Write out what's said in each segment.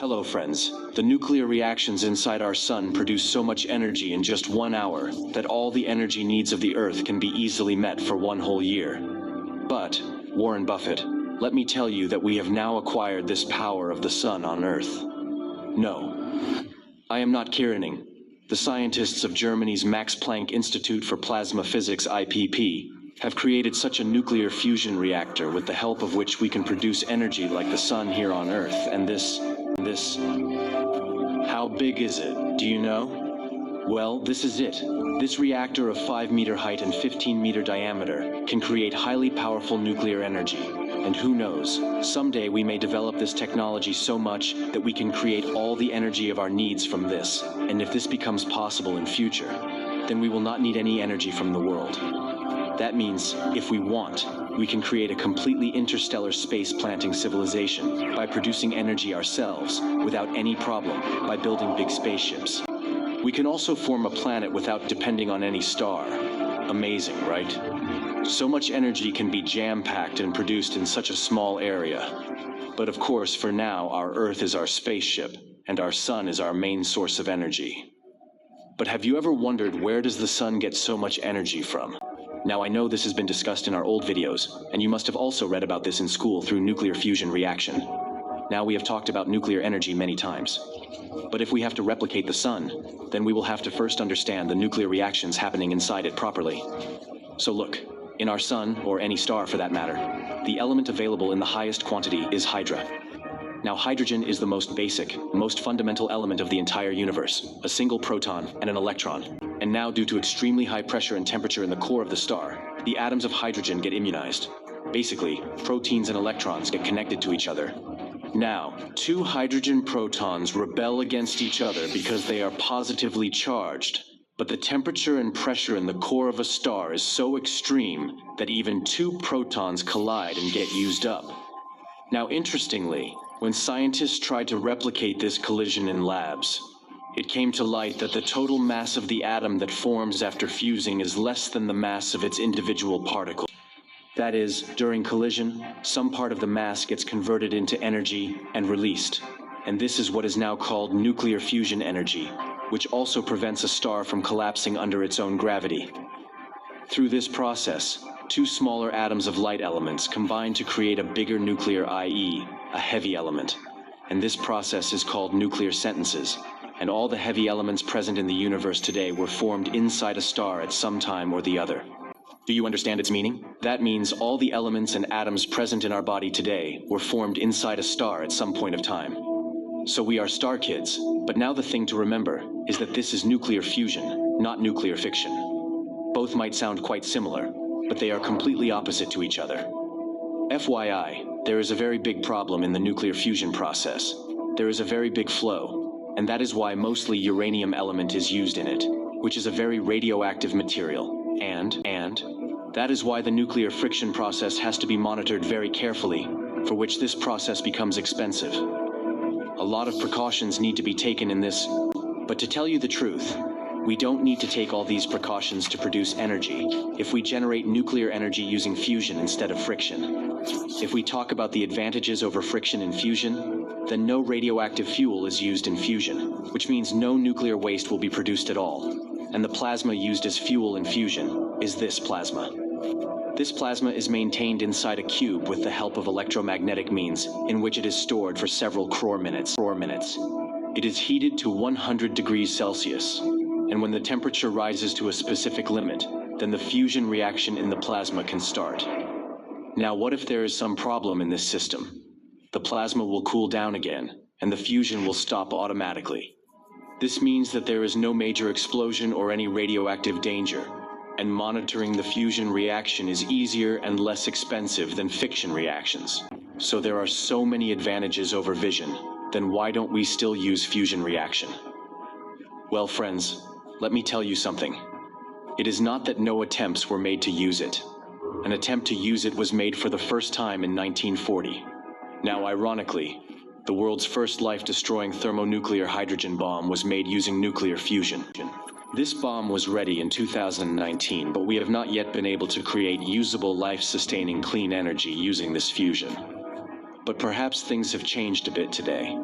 Hello friends. The nuclear reactions inside our sun produce so much energy in just 1 hour that all the energy needs of the Earth can be easily met for 1 whole year. But, Warren Buffett, let me tell you that we have now acquired this power of the sun on Earth. No. I am not kidding. The scientists of Germany's Max Planck Institute for Plasma Physics IPP have created such a nuclear fusion reactor with the help of which we can produce energy like the sun here on Earth, and this... How big is it, do you know? Well, this is it. This reactor of 5-meter height and 15-meter diameter can create highly powerful nuclear energy. And who knows, someday we may develop this technology so much that we can create all the energy of our needs from this. And if this becomes possible in future, then we will not need any energy from the world. That means, if we want, we can create a completely interstellar space-planting civilization by producing energy ourselves without any problem by building big spaceships. We can also form a planet without depending on any star. Amazing, right? So much energy can be jam-packed and produced in such a small area. But of course, for now, our Earth is our spaceship, and our sun is our main source of energy. But have you ever wondered, where does the sun get so much energy from? Now I know this has been discussed in our old videos, and you must have also read about this in school through nuclear fusion reaction. Now we have talked about nuclear energy many times. But if we have to replicate the sun, then we will have to first understand the nuclear reactions happening inside it properly. So look, in our sun, or any star for that matter, the element available in the highest quantity is hydra. Now hydrogen is the most basic, most fundamental element of the entire universe, a single proton and an electron. And now due to extremely high pressure and temperature in the core of the star, the atoms of hydrogen get immunized. Basically, proteins and electrons get connected to each other. Now, 2 hydrogen protons rebel against each other because they are positively charged. But the temperature and pressure in the core of a star is so extreme that even 2 protons collide and get used up. Now interestingly, when scientists tried to replicate this collision in labs, it came to light that the total mass of the atom that forms after fusing is less than the mass of its individual particles. That is, during collision, some part of the mass gets converted into energy and released. And this is what is now called nuclear fusion energy, which also prevents a star from collapsing under its own gravity. Through this process, 2 smaller atoms of light elements combine to create a bigger nuclear, i.e., a heavy element. And this process is called nuclear sentences. And all the heavy elements present in the universe today were formed inside a star at some time or the other. Do you understand its meaning? That means all the elements and atoms present in our body today were formed inside a star at some point of time. So we are star kids, but now the thing to remember is that this is nuclear fusion, not nuclear fiction. Both might sound quite similar, but they are completely opposite to each other. FYI, there is a very big problem in the nuclear fusion process. There is a very big flow, and that is why mostly uranium element is used in it, which is a very radioactive material. And that is why the nuclear friction process has to be monitored very carefully, for which this process becomes expensive. A lot of precautions need to be taken in this, but to tell you the truth, we don't need to take all these precautions to produce energy if we generate nuclear energy using fusion instead of friction. If we talk about the advantages over friction in fusion, then no radioactive fuel is used in fusion, which means no nuclear waste will be produced at all. And the plasma used as fuel in fusion is this plasma. This plasma is maintained inside a cube with the help of electromagnetic means, in which it is stored for several crore minutes. It is heated to 100 degrees Celsius, and when the temperature rises to a specific limit, then the fusion reaction in the plasma can start. Now what if there is some problem in this system? The plasma will cool down again, and the fusion will stop automatically. This means that there is no major explosion or any radioactive danger, and monitoring the fusion reaction is easier and less expensive than fission reactions. So there are so many advantages over fission, then why don't we still use fusion reaction? Well friends, let me tell you something. It is not that no attempts were made to use it. An attempt to use it was made for the first time in 1940. Now ironically, the world's first life-destroying thermonuclear hydrogen bomb was made using nuclear fusion. This bomb was ready in 2019, but we have not yet been able to create usable life-sustaining clean energy using this fusion. But perhaps things have changed a bit today.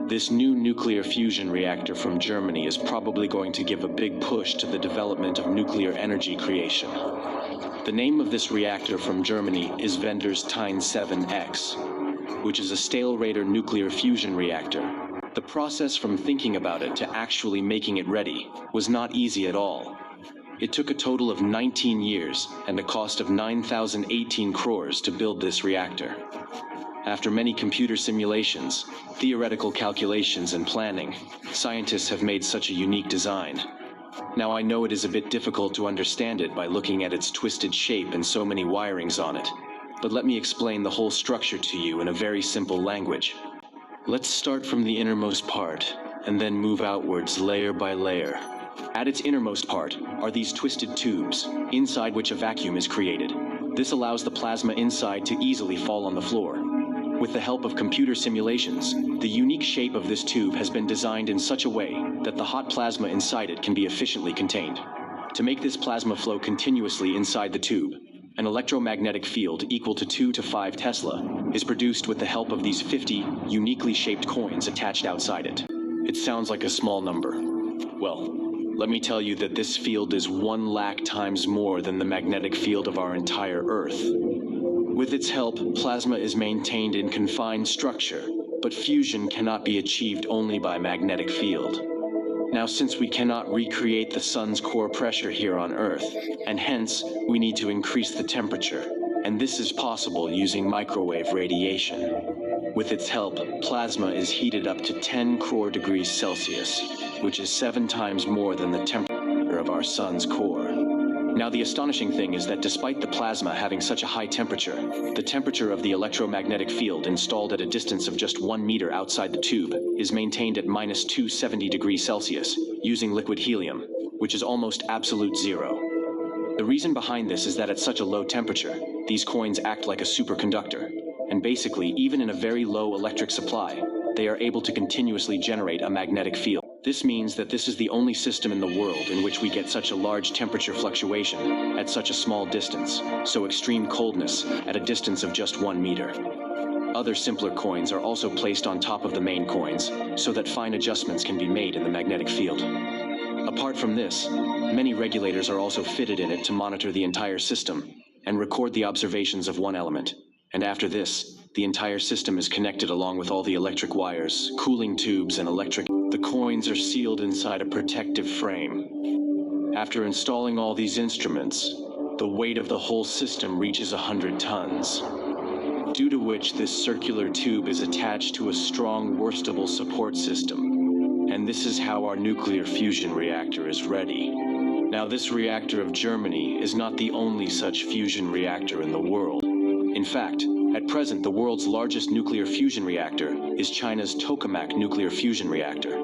This new nuclear fusion reactor from Germany is probably going to give a big push to the development of nuclear energy creation. The name of this reactor from Germany is Wendelstein 7X, which is a Stahlrader nuclear fusion reactor. The process from thinking about it to actually making it ready was not easy at all. It took a total of 19 years and a cost of 9,018 crores to build this reactor. After many computer simulations, theoretical calculations and planning, scientists have made such a unique design. Now I know it is a bit difficult to understand it by looking at its twisted shape and so many wirings on it, but let me explain the whole structure to you in a very simple language. Let's start from the innermost part, and then move outwards layer by layer. At its innermost part are these twisted tubes, inside which a vacuum is created. This allows the plasma inside to easily fall on the floor. With the help of computer simulations, the unique shape of this tube has been designed in such a way that the hot plasma inside it can be efficiently contained. To make this plasma flow continuously inside the tube, an electromagnetic field equal to 2 to 5 Tesla is produced with the help of these 50 uniquely shaped coins attached outside it. It sounds like a small number. Well, let me tell you that this field is 1 lakh times more than the magnetic field of our entire Earth. With its help, plasma is maintained in confined structure, but fusion cannot be achieved only by magnetic field. Now, since we cannot recreate the sun's core pressure here on Earth, and hence we need to increase the temperature, and this is possible using microwave radiation. With its help, plasma is heated up to 10 crore degrees Celsius, which is 7 times more than the temperature of our sun's core. Now, the astonishing thing is that despite the plasma having such a high temperature, the temperature of the electromagnetic field installed at a distance of just 1 meter outside the tube is maintained at minus 270 degrees Celsius using liquid helium, which is almost absolute zero. The reason behind this is that at such a low temperature, these coins act like a superconductor, and basically, even in a very low electric supply, they are able to continuously generate a magnetic field. This means that this is the only system in the world in which we get such a large temperature fluctuation at such a small distance, so extreme coldness at a distance of just 1 meter. Other simpler coins are also placed on top of the main coins, so that fine adjustments can be made in the magnetic field. Apart from this, many regulators are also fitted in it to monitor the entire system and record the observations of one element. And after this, the entire system is connected along with all the electric wires, cooling tubes, and electric. The coins are sealed inside a protective frame. After installing all these instruments, the weight of the whole system reaches 100 tons, due to which this circular tube is attached to a strong Worsthable support system. And this is how our nuclear fusion reactor is ready. Now, this reactor of Germany is not the only such fusion reactor in the world. In fact, at present, the world's largest nuclear fusion reactor is China's tokamak nuclear fusion reactor.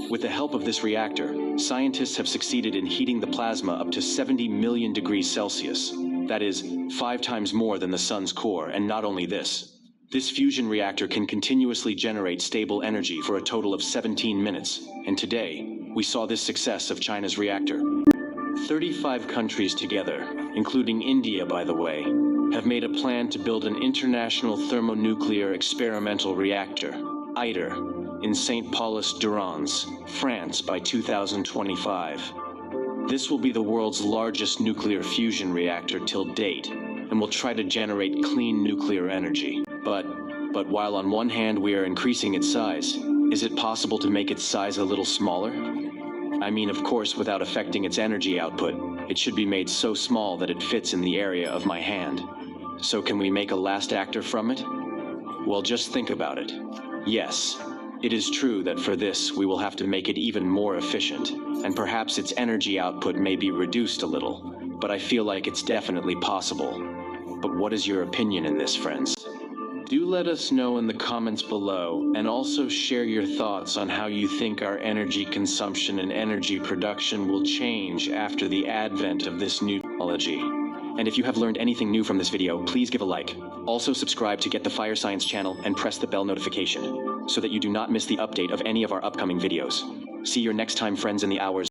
With the help of this reactor, scientists have succeeded in heating the plasma up to 70 million degrees Celsius. That is, 5 times more than the sun's core, and not only this. This fusion reactor can continuously generate stable energy for a total of 17 minutes, and today, we saw this success of China's reactor. 35 countries together, including India by the way, have made a plan to build an international thermonuclear experimental reactor, ITER, in St. Paulus-Durance, France by 2025. This will be the world's largest nuclear fusion reactor till date, and will try to generate clean nuclear energy. But while on one hand we are increasing its size, is it possible to make its size a little smaller? I mean, of course, without affecting its energy output. It should be made so small that it fits in the area of my hand. So can we make a last actor from it? Well, just think about it. Yes, it is true that for this we will have to make it even more efficient, and perhaps its energy output may be reduced a little, but I feel like it's definitely possible. But what is your opinion in this, friends? Do let us know in the comments below, and also share your thoughts on how you think our energy consumption and energy production will change after the advent of this new technology. And if you have learned anything new from this video, please give a like. Also subscribe to get the Fire Science channel and press the bell notification, so that you do not miss the update of any of our upcoming videos. See you next time, friends, in the hours.